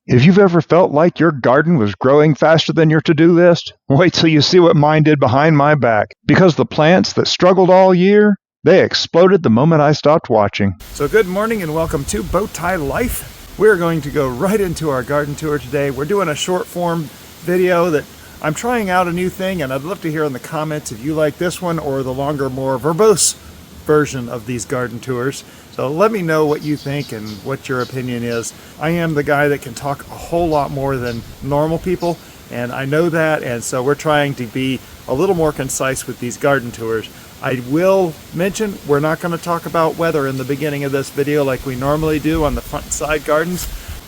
If you've ever felt like your garden was growing faster than your to-do list, wait till you see what mine did behind my back. Because the plants that struggled all year, they exploded the moment I stopped watching. So good morning and welcome to Bowtie Life. We're going to go right into our garden tour today. We're doing a short form video that I'm trying out a new thing, and I'd love to hear in the comments if you like this one or the longer, more verbose version of these garden tours. So let me know what you think and what your opinion is. I am the guy that can talk a whole lot more than normal people, and I know that, and so we're trying to be a little more concise with these garden tours. I will mention we're not going to talk about weather in the beginning of this video like we normally do on the front and side gardens.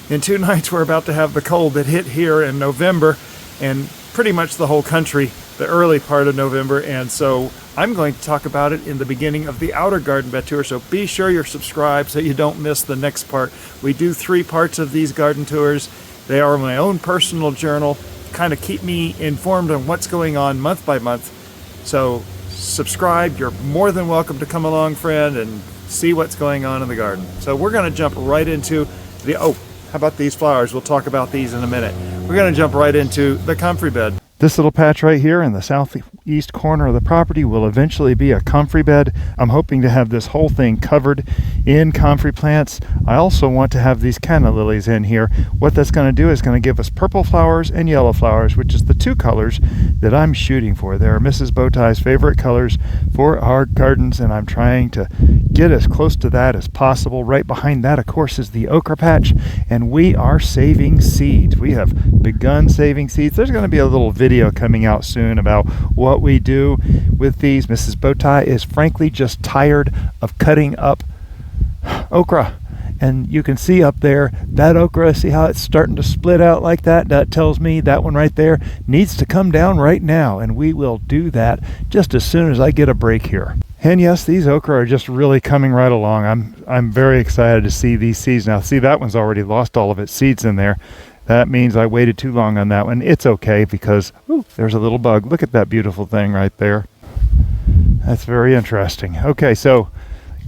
In 2 nights we're about to have the cold that hit here in November and pretty much the whole country the early part of November, and so I'm going to talk about it in the beginning of the outer garden bed tour, so be sure you're subscribed so you don't miss the next part. We do 3 parts of these garden tours. They are my own personal journal, kind of keep me informed on what's going on month by month. So subscribe, you're more than welcome to come along, friend, and see what's going on in the garden. So we're going to jump right into the, how about these flowers? We'll talk about these in a minute. We're going to jump right into the comfrey bed. This little patch right here in the southeast corner of the property will eventually be a comfrey bed. I'm hoping to have this whole thing covered in comfrey plants. I also want to have these Canna lilies in here. What that's going to do is going to give us purple flowers and yellow flowers, which is the 2 colors that I'm shooting for. They're Mrs. Bowtie's favorite colors for our gardens, and I'm trying to get as close to that as possible. Right behind that, of course, is the okra patch, and we are saving seeds. We have begun saving seeds. There's going to be a little video coming out soon about what we do with these. Mrs. Bowtie is frankly just tired of cutting up okra, and you can see up there that okra, see how it's starting to split out like that? That tells me that one right there needs to come down right now, and we will do that just as soon as I get a break here. And yes, these okra are just really coming right along. I'm very excited to see these seeds now. See, that one's already lost all of its seeds in there. That means I waited too long on that one. It's okay because there's a little bug. Look at that beautiful thing right there. That's very interesting. Okay, so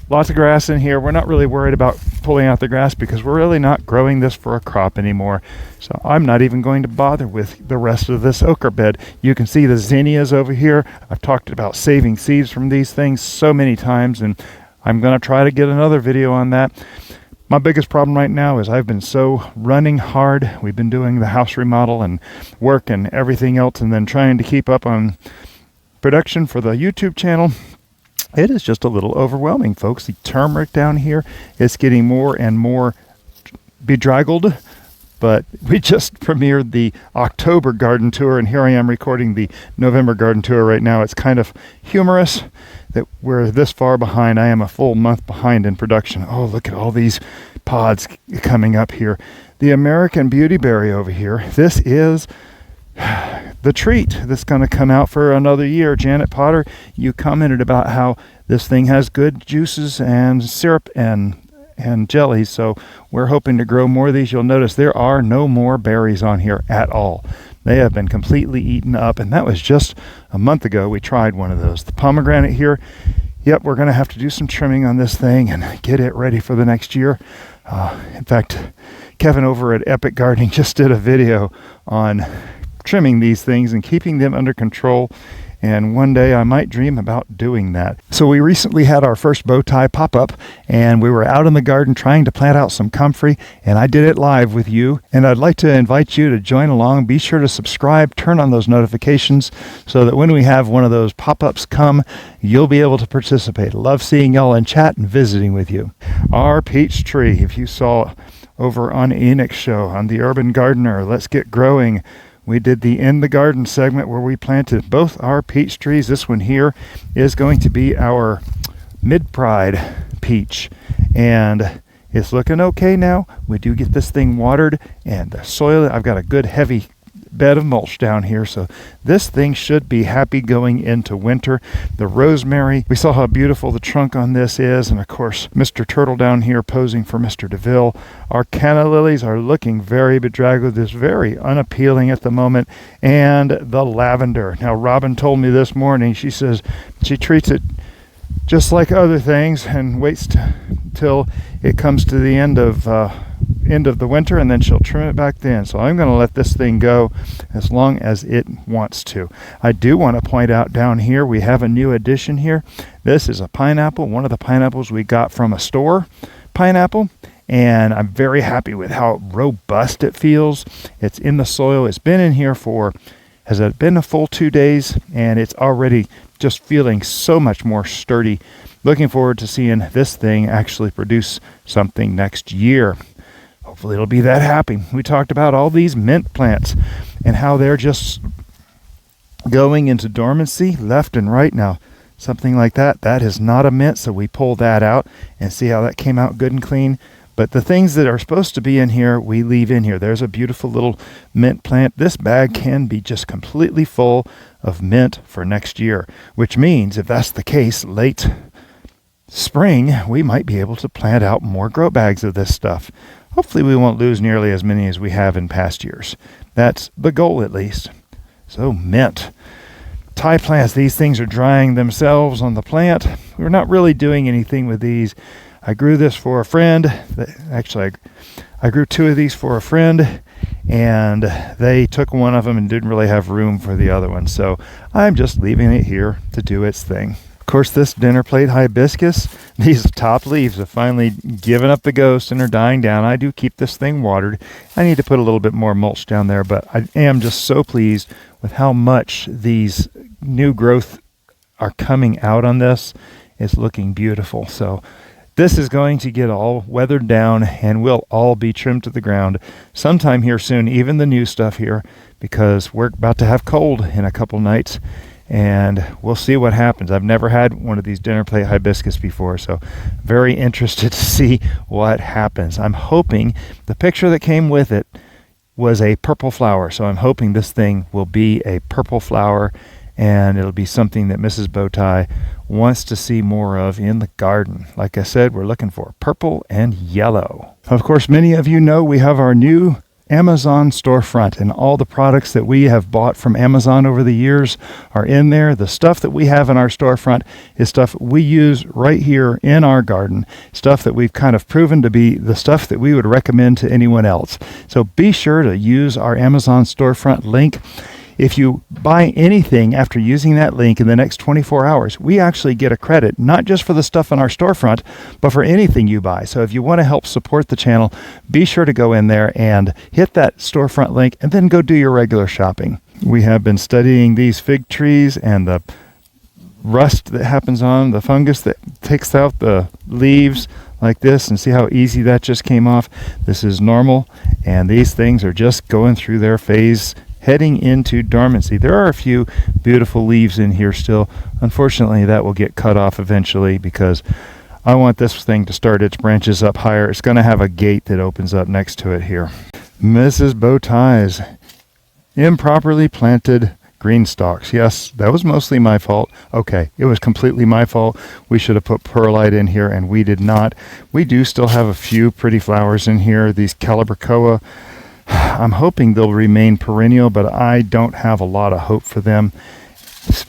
lots of grass in here. We're not really worried about pulling out the grass because we're really not growing this for a crop anymore. So I'm not even going to bother with the rest of this okra bed. You can see the zinnias over here. I've talked about saving seeds from these things so many times, and I'm going to try to get another video on that. My biggest problem right now is I've been so running hard. We've been doing the house remodel and work and everything else, and then trying to keep up on production for the YouTube channel. It is just a little overwhelming, folks. The turmeric down here is getting more and more bedraggled, but we just premiered the October garden tour, and here I am recording the November garden tour right now. It's kind of humorous that we're this far behind. I am a full month behind in production. Oh, look at all these pods coming up here. The American Beautyberry over here. This is the treat that's going to come out for another year. Janet Potter, you commented about how this thing has good juices and syrup and jellies, so we're hoping to grow more of these. You'll notice there are no more berries on here at all. They have been completely eaten up, and that was just a month ago we tried one of those. The pomegranate here, yep, we're going to have to do some trimming on this thing and get it ready for the next year. In fact, Kevin over at Epic Gardening just did a video on trimming these things and keeping them under control, and one day I might dream about doing that. So we recently had our first Bowtie pop-up, and we were out in the garden trying to plant out some comfrey, and I did it live with you, and I'd like to invite you to join along. Be sure to subscribe, turn on those notifications so that when we have one of those pop-ups come, you'll be able to participate. Love seeing y'all in chat and visiting with you. Our peach tree, if you saw over on Enoch's show on the Urban Gardener, Let's Get Growing, we did the In the Garden segment where we planted both our peach trees. This one here is going to be our Midpride peach, and it's looking okay now. We do get this thing watered, and the soil, I've got a good heavy bed of mulch down here, so this thing should be happy going into winter. The rosemary, we saw how beautiful the trunk on this is, and of course Mr. Turtle down here posing for Mr. DeVille. Our Canna lilies are looking very bedraggled, this very unappealing at the moment, and the lavender. Now Robin told me this morning, she says she treats it just like other things and waits till it comes to the end of end of the winter, and then she'll trim it back then. So I'm going to let this thing go as long as it wants to. I do want to point out down here we have a new addition here. This is a pineapple, one of the pineapples we got from a store pineapple, and I'm very happy with how robust it feels. It's in the soil. It's been in here for, has it been a full 2 days, and it's already just feeling so much more sturdy. Looking forward to seeing this thing actually produce something next year. Hopefully it'll be that happy. We talked about all these mint plants and how they're just going into dormancy left and right. Now, something like that is not a mint, so we pull that out and see how that came out good and clean. But the things that are supposed to be in here, we leave in here. There's a beautiful little mint plant. This bag can be just completely full of mint for next year, which means if that's the case, late spring, we might be able to plant out more grow bags of this stuff. Hopefully we won't lose nearly as many as we have in past years. That's the goal, at least. So mint. Thai plants, these things are drying themselves on the plant. We're not really doing anything with these. I grew this for a friend. Actually, I grew 2 of these for a friend, and they took one of them and didn't really have room for the other one. So I'm just leaving it here to do its thing. Of course, this dinner plate hibiscus, these top leaves have finally given up the ghost and are dying down. I do keep this thing watered. I need to put a little bit more mulch down there, but I am just so pleased with how much these new growth are coming out on this. It's looking beautiful. So this is going to get all weathered down and will all be trimmed to the ground sometime here soon, even the new stuff here, because we're about to have cold in a couple nights. And we'll see what happens. I've never had one of these dinner plate hibiscus before, so very interested to see what happens. I'm hoping the picture that came with it was a purple flower, so I'm hoping this thing will be a purple flower, and it'll be something that Mrs. Bowtie wants to see more of in the garden. Like I said, we're looking for purple and yellow. Of course, many of you know we have our new Amazon storefront, and all the products that we have bought from Amazon over the years are in there. The stuff that we have in our storefront is stuff we use right here in our garden, stuff that we've kind of proven to be the stuff that we would recommend to anyone else. So be sure to use our Amazon storefront link. If you buy anything after using that link in the next 24 hours, we actually get a credit, not just for the stuff in our storefront, but for anything you buy. So if you want to help support the channel, be sure to go in there and hit that storefront link and then go do your regular shopping. We have been studying these fig trees and the rust that happens on the fungus that takes out the leaves like this, and see how easy that just came off. This is normal, and these things are just going through their phase heading into dormancy. There are a few beautiful leaves in here still. Unfortunately, that will get cut off eventually because I want this thing to start its branches up higher. It's going to have a gate that opens up next to it here. Mrs. Bowtie's improperly planted GreenStalks. Yes, that was mostly my fault. Okay, it was completely my fault. We should have put perlite in here, and we did not. We do still have a few pretty flowers in here. These Calibrachoa, I'm hoping they'll remain perennial, but I don't have a lot of hope for them.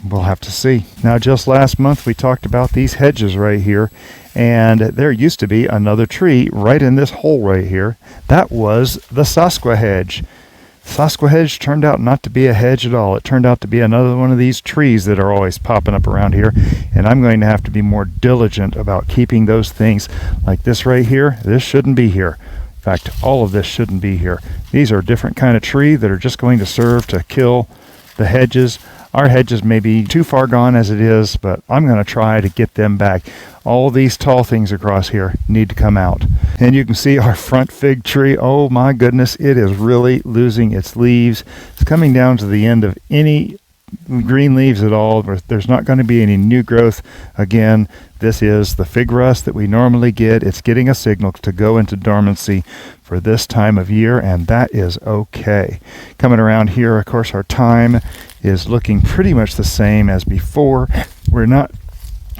We'll have to see. Now, just last month, we talked about these hedges right here, and there used to be another tree right in this hole right here. That was the Sasqua hedge. Sasqua hedge turned out not to be a hedge at all. It turned out to be another one of these trees that are always popping up around here, and I'm going to have to be more diligent about keeping those things like this right here. This shouldn't be here. In fact, all of this shouldn't be here. These are a different kind of tree that are just going to serve to kill the hedges. Our hedges may be too far gone as it is, but I'm going to try to get them back. All these tall things across here need to come out. And you can see our front fig tree. Oh my goodness, it is really losing its leaves. It's coming down to the end of any green leaves at all. There's not going to be any new growth. Again, this is the fig rust that we normally get. It's getting a signal to go into dormancy for this time of year, and that is okay. Coming around here, of course, our thyme is looking pretty much the same as before. We're not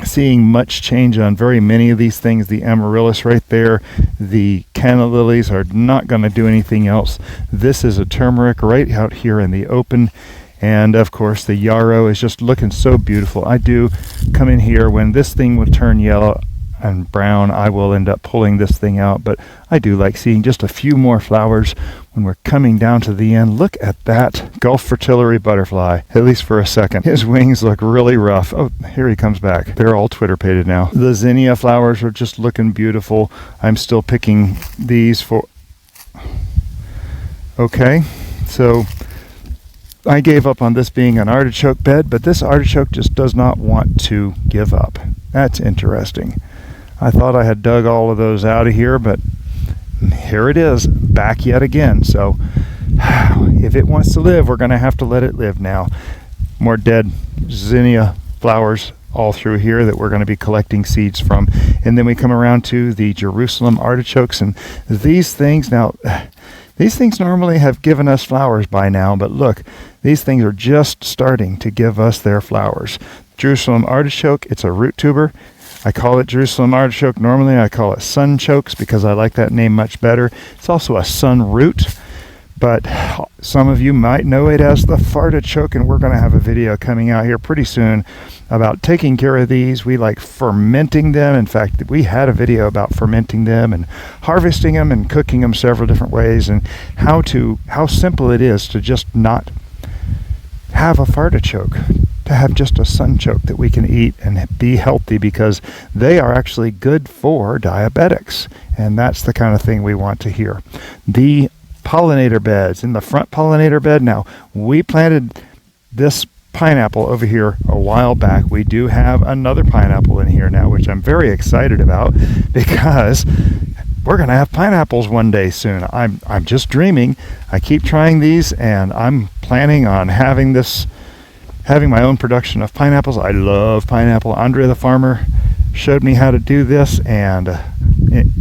seeing much change on very many of these things. The Amaryllis right there, the Canna lilies are not going to do anything else. This is a turmeric right out here in the open. And of course the yarrow is just looking so beautiful. I do come in here when this thing would turn yellow. and brown, I will end up pulling this thing out, but I do like seeing just a few more flowers when we're coming down to the end. Look at that Gulf fritillary butterfly, at least for a second. His wings look really rough. Oh, here he comes back. They're all twitter-pated now. The zinnia flowers are just looking beautiful. I'm still picking these for... Okay, so I gave up on this being an artichoke bed, but this artichoke just does not want to give up. That's interesting. I thought I had dug all of those out of here, but here it is, back yet again. So if it wants to live, we're going to have to let it live now. More dead zinnia flowers all through here that we're going to be collecting seeds from. And then we come around to the Jerusalem artichokes, and these things now... These things normally have given us flowers by now, but look, these things are just starting to give us their flowers. Jerusalem artichoke, it's a root tuber. I call it Jerusalem artichoke. Normally I call it Sunchokes because I like that name much better. It's also a sun root, but some of you might know it as the fartichoke, and we're going to have a video coming out here pretty soon about taking care of these. We like fermenting them. In fact, we had a video about fermenting them and harvesting them and cooking them several different ways, and how simple it is to just not have a fartichoke, to have just a sunchoke that we can eat and be healthy, because they are actually good for diabetics, and that's the kind of thing we want to hear. The pollinator beds, in the front pollinator bed, now we planted this pineapple over here a while back. We do have another pineapple in here now, which I'm very excited about, because we're going to have pineapples one day soon. I'm just dreaming. I keep trying these, and I'm planning on having my own production of pineapples. I love pineapple. Andre the farmer showed me how to do this, and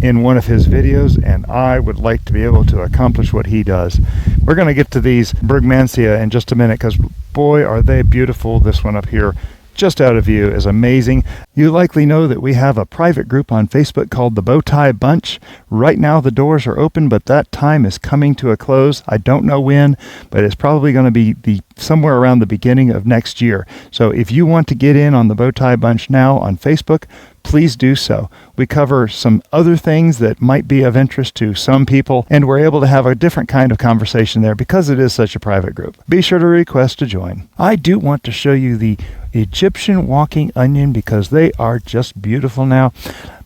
in one of his videos, and I would like to be able to accomplish what he does. We're going to get to these Brugmansia in just a minute, because boy are they beautiful. This one up here just out of view is amazing. You likely know that we have a private group on Facebook called the Bowtie Bunch. Right now the doors are open, but that time is coming to a close. I don't know when, but it's probably going to be somewhere around the beginning of next year. So if you want to get in on the Bowtie Bunch now on Facebook, please do so. We cover some other things that might be of interest to some people, and we're able to have a different kind of conversation there because it is such a private group. Be sure to request to join. I do want to show you the Egyptian walking onion, because they are just beautiful now.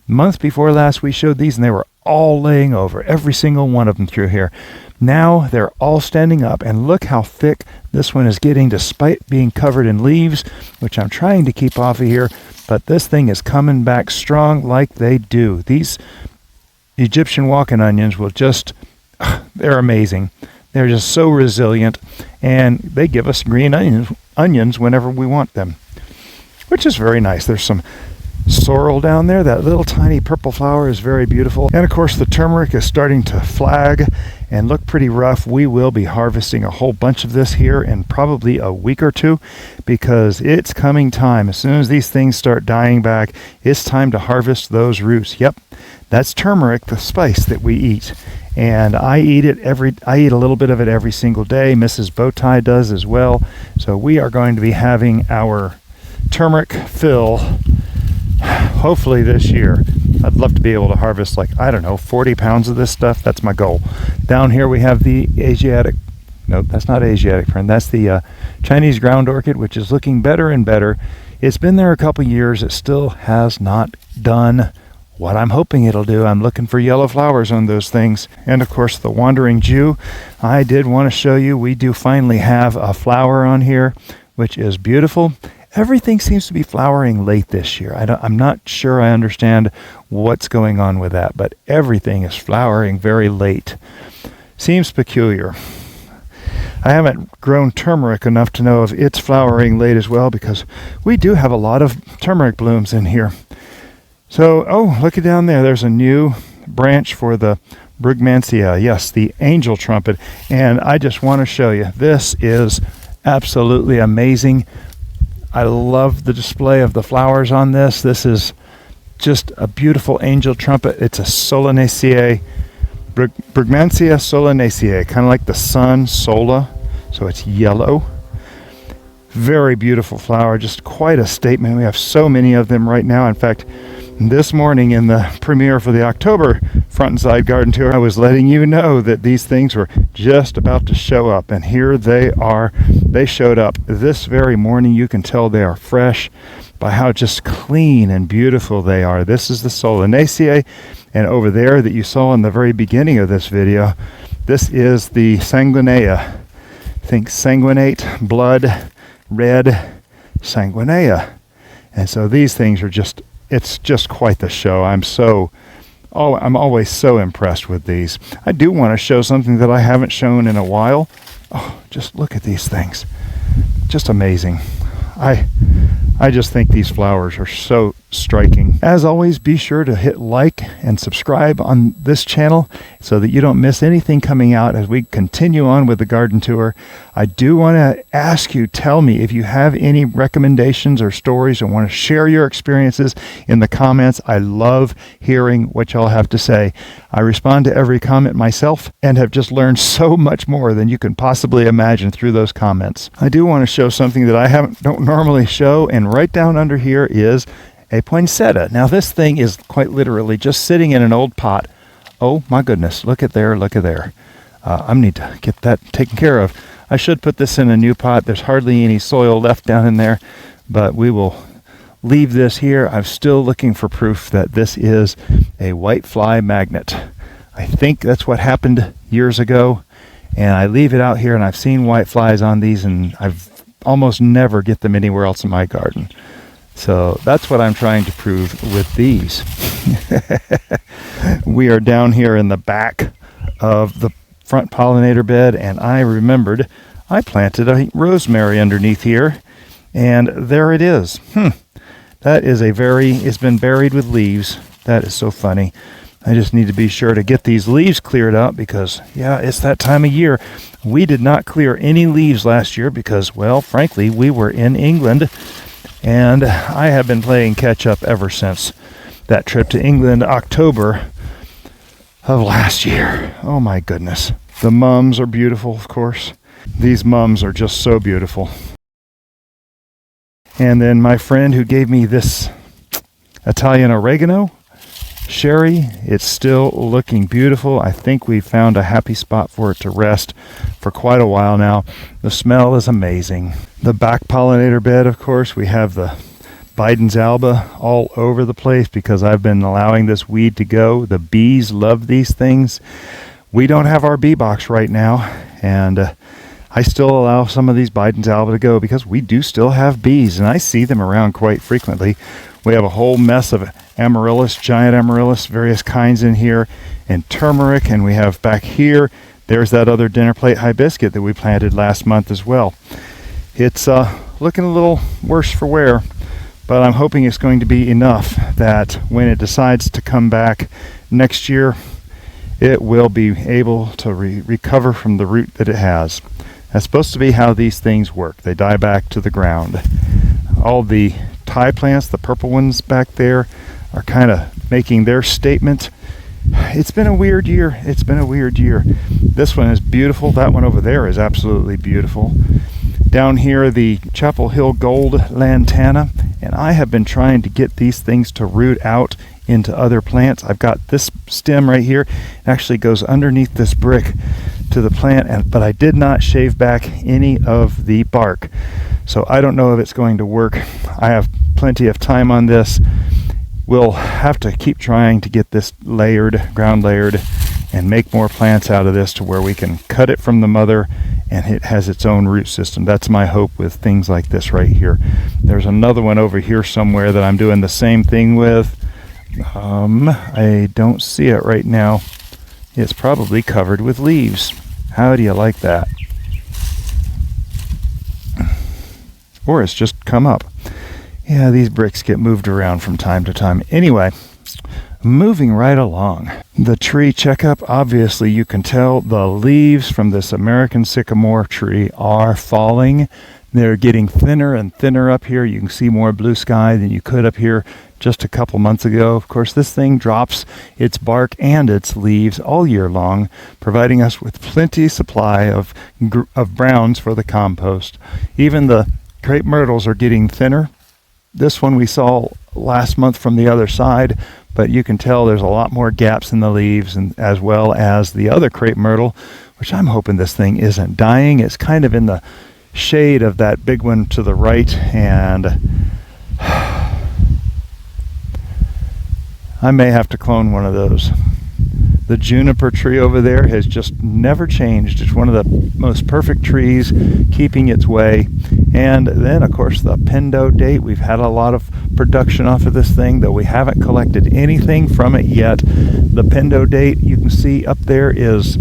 Month before last we showed these, and they were all laying over, every single one of them through here. Now they're all standing up, and look how thick this one is getting despite being covered in leaves, which I'm trying to keep off of here, but this thing is coming back strong like they do. These Egyptian walking onions will just, they're amazing. They're just so resilient, and they give us green onions whenever we want them, which is very nice. There's some sorrel down there. That little tiny purple flower is very beautiful. And of course the turmeric is starting to flag and look pretty rough. We will be harvesting a whole bunch of this here in probably a week or two, because it's coming time. As soon as these things start dying back, it's time to harvest those roots. Yep, that's turmeric, the spice that we eat. And I eat a little bit of it every single day. Mrs. Bowtie does as well. So we are going to be having our turmeric fill hopefully this year. I'd love to be able to harvest 40 pounds of this stuff. That's my goal. Down here we have the Asiatic, nope, that's not Asiatic friend. That's the Chinese ground orchid, which is looking better and better. It's been there a couple years. It still has not done what I'm hoping it'll do. I'm looking for yellow flowers on those things. And of course the Wandering Jew, I did want to show you, we do finally have a flower on here, which is beautiful. Everything seems to be flowering late this year. I'm not sure I understand what's going on with that, but everything is flowering very late. Seems peculiar. I haven't grown turmeric enough to know if it's flowering late as well, because we do have a lot of turmeric blooms in here. So, oh, look at down there. There's a new branch for the Brugmansia. Yes, the Angel Trumpet. And I just want to show you. This is absolutely amazing. I love the display of the flowers on this. This is just a beautiful angel trumpet. It's a solanecea, Brugmansia solanecea, kind of like the sun, sola. So it's yellow. Very beautiful flower, just quite a statement. We have so many of them right now. In fact, This morning in the premiere for the October front and side garden tour, I was letting you know that these things were just about to show up, and here they are. They showed up this very morning. You can tell they are fresh by how just clean and beautiful they are. This is the solanecea, and over there that you saw in the very beginning of this video, this is the sanguinea. Think sanguinate, blood, red, sanguinea. And so these things are just, it's just quite the show. I'm always so impressed with these. I do want to show something that I haven't shown in a while. Oh, just look at these things. Just amazing. I just think these flowers are so striking. As always, be sure to hit like and subscribe on this channel so that you don't miss anything coming out as we continue on with the garden tour. I do want to ask you, tell me if you have any recommendations or stories and want to share your experiences in the comments. I love hearing what y'all have to say. I respond to every comment myself and have just learned so much more than you can possibly imagine through those comments. I do want to show something that I don't normally show, and right down under here is a poinsettia. Now this thing is quite literally just sitting in an old pot. Oh my goodness, look at there, look at there. I need to get that taken care of. I should put this in a new pot. There's hardly any soil left down in there, but we will leave this here. I'm still looking for proof that this is a whitefly magnet. I think that's what happened years ago, and I leave it out here, and I've seen whiteflies on these, and I've almost never get them anywhere else in my garden. So that's what I'm trying to prove with these. We are down here in the back of the front pollinator bed, and I remembered I planted a rosemary underneath here, and there it is. That is it's been buried with leaves. That is so funny. I just need to be sure to get these leaves cleared out because, yeah, it's that time of year. We did not clear any leaves last year because, well, frankly, we were in England, and I have been playing catch up ever since that trip to England, October of last year. Oh my goodness. The mums are beautiful, of course. These mums are just so beautiful. And then my friend who gave me this Italian oregano, Sherry, it's still looking beautiful. I think we found a happy spot for it to rest for quite a while now. The smell is amazing. The back pollinator bed, of course, we have the Biden's alba all over the place because I've been allowing this weed to go. The bees love these things. We don't have our bee box right now, and I still allow some of these Biden's alba to go because we do still have bees, and I see them around quite frequently. We have a whole mess of Amaryllis, giant Amaryllis, various kinds in here, and turmeric, and we have back here, there's that other dinner plate hibiscus that we planted last month as well. It's looking a little worse for wear, but I'm hoping it's going to be enough that when it decides to come back next year, it will be able to recover from the root that it has. That's supposed to be how these things work. They die back to the ground. All the Thai plants, the purple ones back there, are kind of making their statement. It's been a weird year. It's been a weird year. This one is beautiful. That one over there is absolutely beautiful. Down here, the Chapel Hill Gold Lantana, and I have been trying to get these things to root out into other plants. I've got this stem right here. It actually goes underneath this brick to the plant, but I did not shave back any of the bark. So I don't know if it's going to work. I have plenty of time on this. We'll have to keep trying to get this layered, ground layered, and make more plants out of this to where we can cut it from the mother and it has its own root system. That's my hope with things like this right here. There's another one over here somewhere that I'm doing the same thing with. I don't see it right now. It's probably covered with leaves. How do you like that? Or it's just come up. Yeah, these bricks get moved around from time to time. Anyway, moving right along. The tree checkup, obviously you can tell the leaves from this American sycamore tree are falling. They're getting thinner and thinner up here. You can see more blue sky than you could up here just a couple months ago. Of course, this thing drops its bark and its leaves all year long, providing us with plenty supply of browns for the compost. Even the crepe myrtles are getting thinner. This one we saw last month from the other side, but you can tell there's a lot more gaps in the leaves, and as well as the other crepe myrtle, which I'm hoping this thing isn't dying. It's kind of in the shade of that big one to the right, and I may have to clone one of those. The juniper tree over there has just never changed. It's one of the most perfect trees, keeping its way. And then, of course, the Pindo date. We've had a lot of production off of this thing, though we haven't collected anything from it yet. The Pindo date, you can see up there, is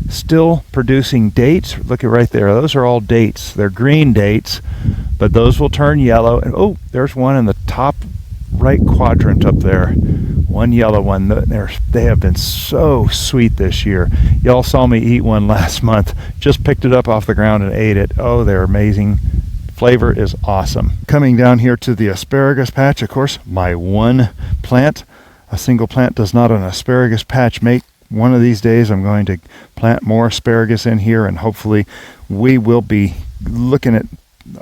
still producing dates. Look at right there. Those are all dates. They're green dates, but those will turn yellow. And oh, there's one in the top right quadrant up there. One yellow one. They have been so sweet this year. Y'all saw me eat one last month. Just picked it up off the ground and ate it. Oh, they're amazing. Flavor is awesome. Coming down here to the asparagus patch, of course, my one plant. A single plant does not an asparagus patch make. One of these days I'm going to plant more asparagus in here, and hopefully we will be looking at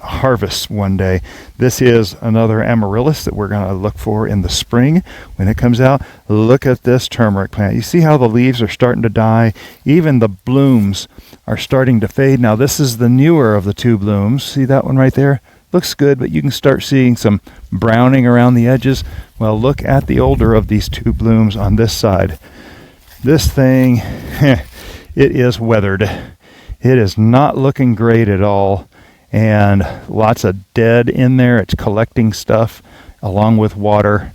harvest one day. This is another amaryllis that we're going to look for in the spring when it comes out. Look at this turmeric plant. You see how the leaves are starting to die? Even the blooms are starting to fade. Now this is the newer of the two blooms. See that one right there? Looks good, but you can start seeing some browning around the edges. Well, look at the older of these two blooms on this side. This thing, it is weathered. It is not looking great at all. And lots of dead in there. It's collecting stuff along with water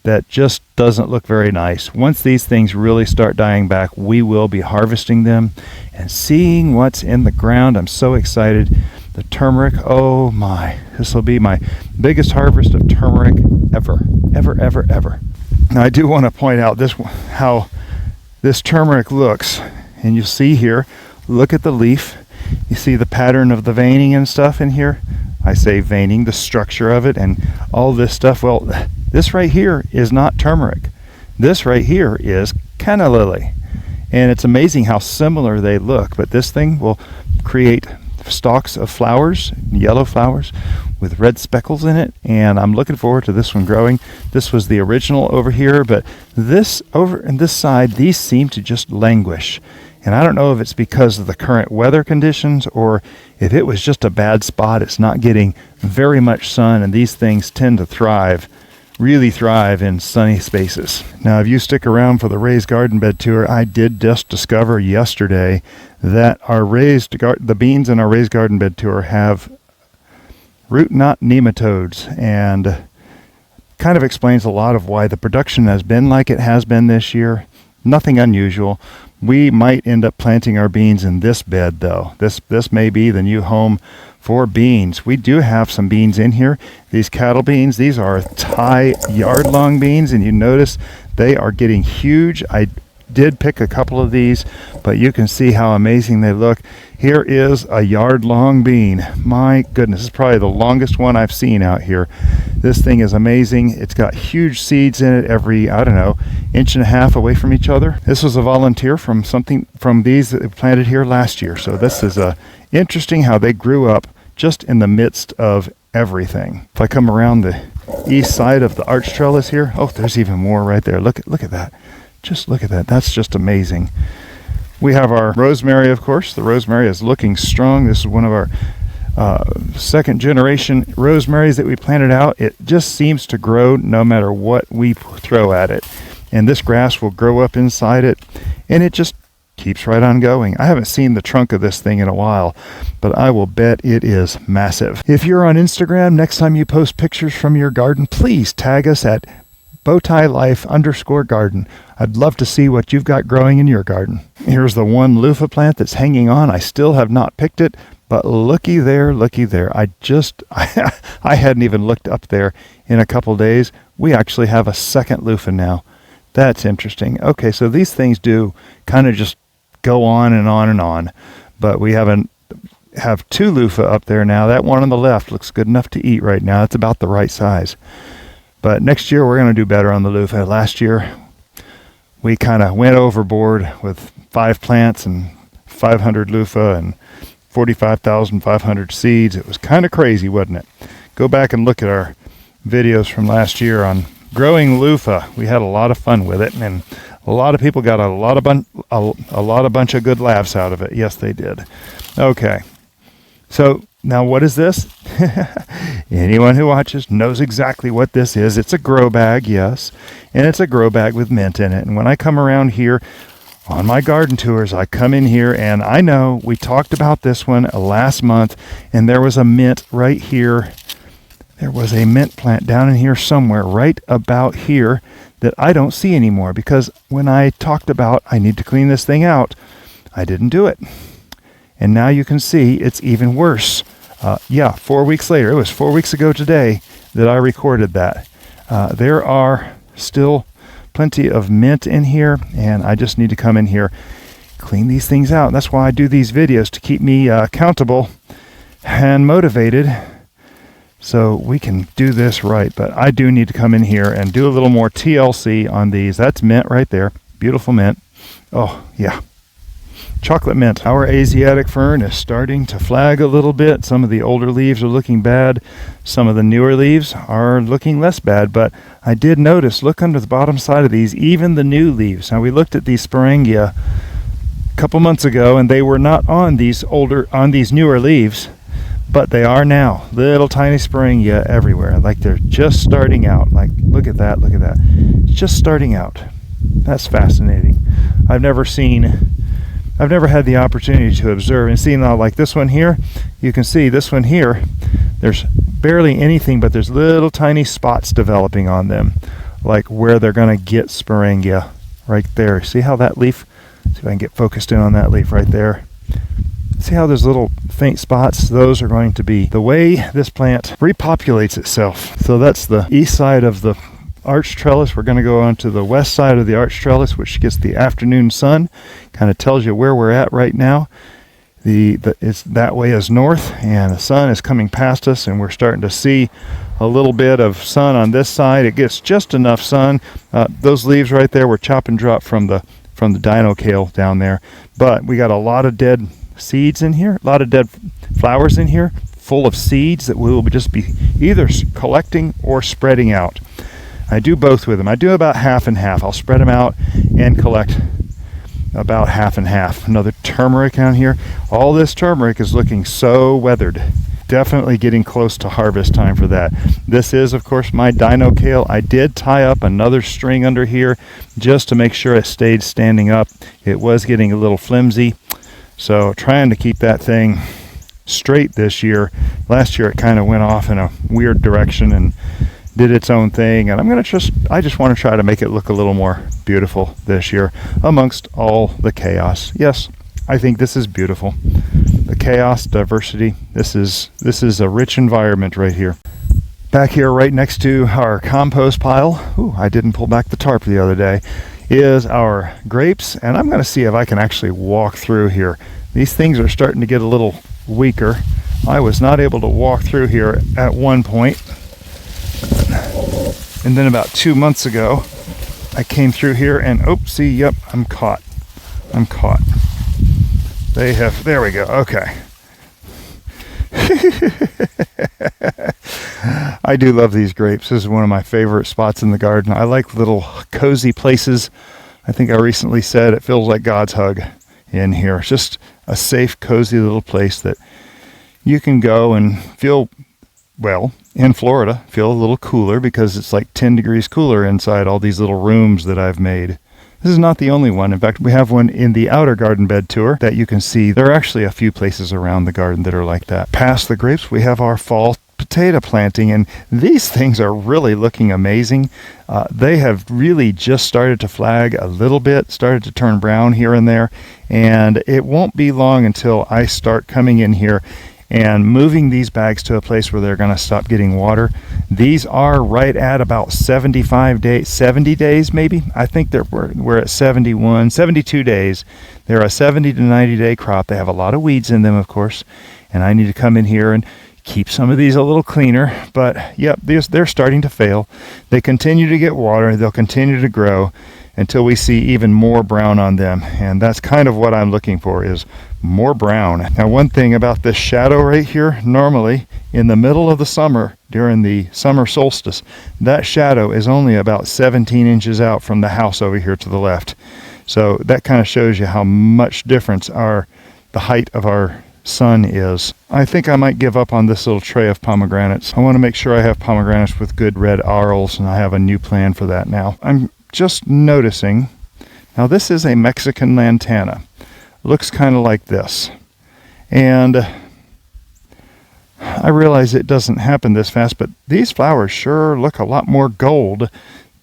that just doesn't look very nice. Once these things really start dying back, we will be harvesting them and seeing what's in the ground. I'm so excited. The turmeric, oh my, this will be my biggest harvest of turmeric ever. Now I do want to point out how this turmeric looks, and you'll see here, look at the leaf. You see the pattern of the veining and stuff in here? I say veining, the structure of it and all this stuff. Well, this right here is not turmeric. This right here is canna lily. And it's amazing how similar they look. But this thing will create stalks of flowers, yellow flowers with red speckles in it. And I'm looking forward to this one growing. This was the original over here, but this over in this side, these seem to just languish. And I don't know if it's because of the current weather conditions or if it was just a bad spot. It's not getting very much sun, and these things tend to thrive, really thrive in sunny spaces. Now, if you stick around for the raised garden bed tour, I did just discover yesterday that the beans in our raised garden bed tour have root knot nematodes, and kind of explains a lot of why the production has been like it has been this year. Nothing unusual. We might end up planting our beans in this bed, though. This may be the new home for beans. We do have some beans in here. These cattle beans, these are Thai yard-long beans, and you notice they are getting huge. I did pick a couple of these, but you can see how amazing they look. Here is a yard-long bean. My goodness, this is probably the longest one I've seen out here. This thing is amazing. It's got huge seeds in it every, I don't know, inch and a half away from each other. This was a volunteer from these that we planted here last year. So this is interesting how they grew up just in the midst of everything. If I come around the east side of the arch trellis here, oh, there's even more right there. Look at that. Just look at that. That's just amazing. We have our rosemary, of course. The rosemary is looking strong. This is one of our second generation rosemaries that we planted out. It just seems to grow no matter what we throw at it. And this grass will grow up inside it, and it just keeps right on going. I haven't seen the trunk of this thing in a while, but I will bet it is massive. If you're on Instagram, next time you post pictures from your garden, please tag us at BowtieLife_garden. I'd love to see what you've got growing in your garden. Here's the one loofah plant that's hanging on. I still have not picked it, but looky there. I hadn't even looked up there in a couple days. We actually have a second loofah now. That's interesting. Okay, so these things do kind of just go on and on and on, but we have two loofah up there now. That one on the left looks good enough to eat right now. It's about the right size. But next year we're going to do better on the loofah. Last year we kind of went overboard with 5 plants and 500 loofah and 45,500 seeds. It was kind of crazy, wasn't it? Go back and look at our videos from last year on growing loofah. We had a lot of fun with it, and a lot of people got a lot of bunch of good laughs out of it. Yes, they did. Okay, so now what is this? Anyone who watches knows exactly what this is. It's a grow bag, yes, and it's a grow bag with mint in it. And when I come around here on my garden tours, I come in here, and I know we talked about this one last month, and there was a mint right here. There was a mint plant down in here somewhere, right about here, that I don't see anymore, because when I talked about I need to clean this thing out, I didn't do it. And now you can see it's even worse. 4 weeks later, it was 4 weeks ago today that I recorded that. There are still plenty of mint in here, and I just need to come in here, clean these things out. That's why I do these videos, to keep me accountable and motivated, so we can do this right. But I do need to come in here and do a little more TLC on these. That's mint right there. Beautiful mint. Oh, yeah. Chocolate mint. Our Asiatic fern is starting to flag a little bit. Some of the older leaves are looking bad. Some of the newer leaves are looking less bad. But I did notice, look under the bottom side of these, even the new leaves. Now, we looked at these sporangia a couple months ago, and they were not on these newer leaves, but they are now. Little tiny sporangia everywhere. Like they're just starting out. Like, look at that, look at that. It's just starting out. That's fascinating. I've never had the opportunity to observe and see. Now, like this one here, you can see this one here, there's barely anything, but there's little tiny spots developing on them, like where they're going to get sporangia right there. See how that leaf, see if I can get focused in on that leaf right there. See how there's little faint spots? Those are going to be the way this plant repopulates itself. So that's the east side of the arch trellis. We're going to go on to the west side of the arch trellis, which gets the afternoon sun. Kind of tells you where we're at right now. It's that way is north, and the sun is coming past us, and we're starting to see a little bit of sun on this side. It gets just enough sun. Those leaves right there were chop and drop from the dino kale down there, but we got a lot of dead seeds in here, a lot of dead flowers in here, full of seeds that we will just be either collecting or spreading out. I do both with them. I do about half and half. I'll spread them out and collect about half and half. Another turmeric down here. All this turmeric is looking so weathered. Definitely getting close to harvest time for that. This is, of course, my dino kale. I did tie up another string under here just to make sure it stayed standing up. It was getting a little flimsy, so trying to keep that thing straight this year. Last year it kind of went off in a weird direction and did its own thing, and I just want to try to make it look a little more beautiful this year amongst all the chaos. Yes, I think this is beautiful. The chaos, diversity. This is a rich environment right here. Back here, right next to our compost pile, ooh, I didn't pull back the tarp the other day, is our grapes, and I'm going to see if I can actually walk through here. These things are starting to get a little weaker. I was not able to walk through here at one point. And then about 2 months ago, I came through here and, yep, I'm caught. There we go, okay. I do love these grapes. This is one of my favorite spots in the garden. I like little cozy places. I think I recently said it feels like God's hug in here. It's just a safe, cozy little place that you can go and feel, well, in Florida, feel a little cooler because it's like 10 degrees cooler inside all these little rooms that I've made. This is not the only one. In fact, we have one in the outer garden bed tour that you can see. There are actually a few places around the garden that are like that. Past the grapes, we have our fall potato planting, and these things are really looking amazing. They have really just started to flag a little bit, started to turn brown here and there, and it won't be long until I start coming in here and moving these bags to a place where they're going to stop getting water. These are right at about 70 days maybe. I think we're at 72 days. They're a 70 to 90 day crop. They have a lot of weeds in them, of course, and I need to come in here and keep some of these a little cleaner. But yep, they're starting to fail. They continue to get water. They'll continue to grow until we see even more brown on them, and that's kind of what I'm looking for, is more brown. Now, one thing about this shadow right here, normally in the middle of the summer, during the summer solstice, that shadow is only about 17 inches out from the house over here to the left. So that kind of shows you how much difference the height of our sun is. I think I might give up on this little tray of pomegranates. I want to make sure I have pomegranates with good red arils, and I have a new plan for that now. I'm just noticing, now this is a Mexican lantana. Looks kind of like this. And I realize it doesn't happen this fast, but these flowers sure look a lot more gold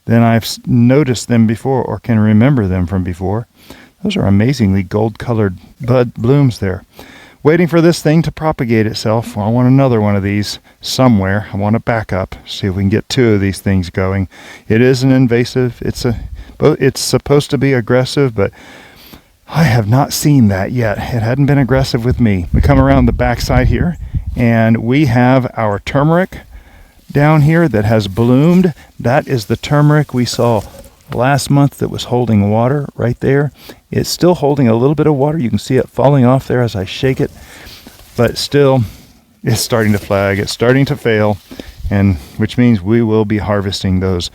than I've noticed them before or can remember them from before. Those are amazingly gold-colored bud blooms there. Waiting for this thing to propagate itself. I want another one of these somewhere. I want to back up, see if we can get 2 of these things going. It is an invasive. It's supposed to be aggressive, but I have not seen that yet. It hadn't been aggressive with me. We come around the backside here, and we have our turmeric down here that has bloomed. That is the turmeric we saw last month that was holding water right there. It's still holding a little bit of water. You can see it falling off there as I shake it, but still it's starting to flag. It's starting to fail, and which means we will be harvesting those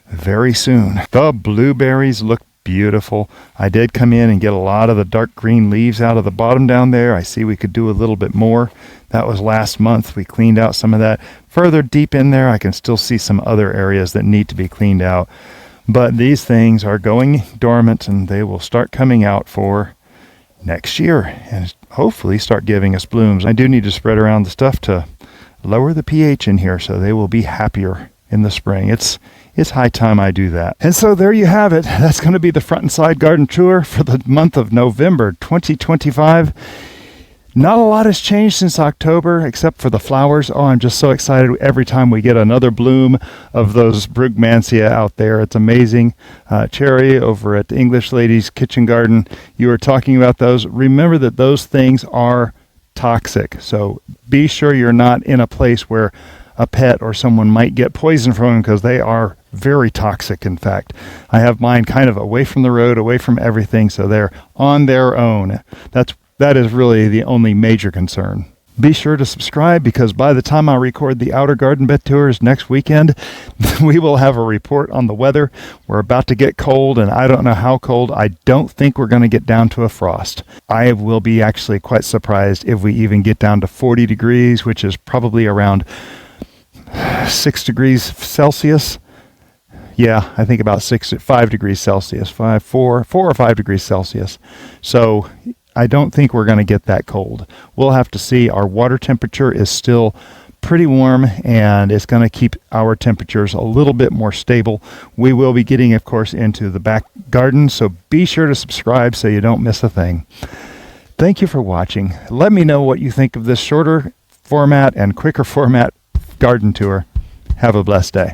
very soon. The blueberries look beautiful. I did come in and get a lot of the dark green leaves out of the bottom down there. I see we could do a little bit more. That was last month. We cleaned out some of that. Further deep in there, I can still see some other areas that need to be cleaned out. But these things are going dormant, and they will start coming out for next year and hopefully start giving us blooms. I do need to spread around the stuff to lower the pH in here so they will be happier in the spring. It's high time I do that. And so there you have it. That's going to be the front and side garden tour for the month of November 2025. Not a lot has changed since October, except for the flowers. Oh, I'm just so excited every time we get another bloom of those Brugmansia out there. It's amazing. Cherry over at the English Ladies Kitchen Garden, you were talking about those. Remember that those things are toxic. So be sure you're not in a place where a pet or someone might get poison from them, because they are very toxic. In fact, I have mine kind of away from the road, away from everything, so they're on their own. That is really the only major concern. Be sure to subscribe, because by the time I record the outer garden bed tours next weekend, we will have a report on the weather. We're about to get cold, and I don't know how cold. I don't think we're going to get down to a frost. I will be actually quite surprised if we even get down to 40 degrees, which is probably around 6 degrees Celsius. Yeah, I think about 5 degrees Celsius, 4 or 5 degrees Celsius. So I don't think we're going to get that cold. We'll have to see. Our water temperature is still pretty warm, and it's going to keep our temperatures a little bit more stable. We will be getting, of course, into the back garden, so be sure to subscribe so you don't miss a thing. Thank you for watching. Let me know what you think of this shorter format and quicker format garden tour. Have a blessed day.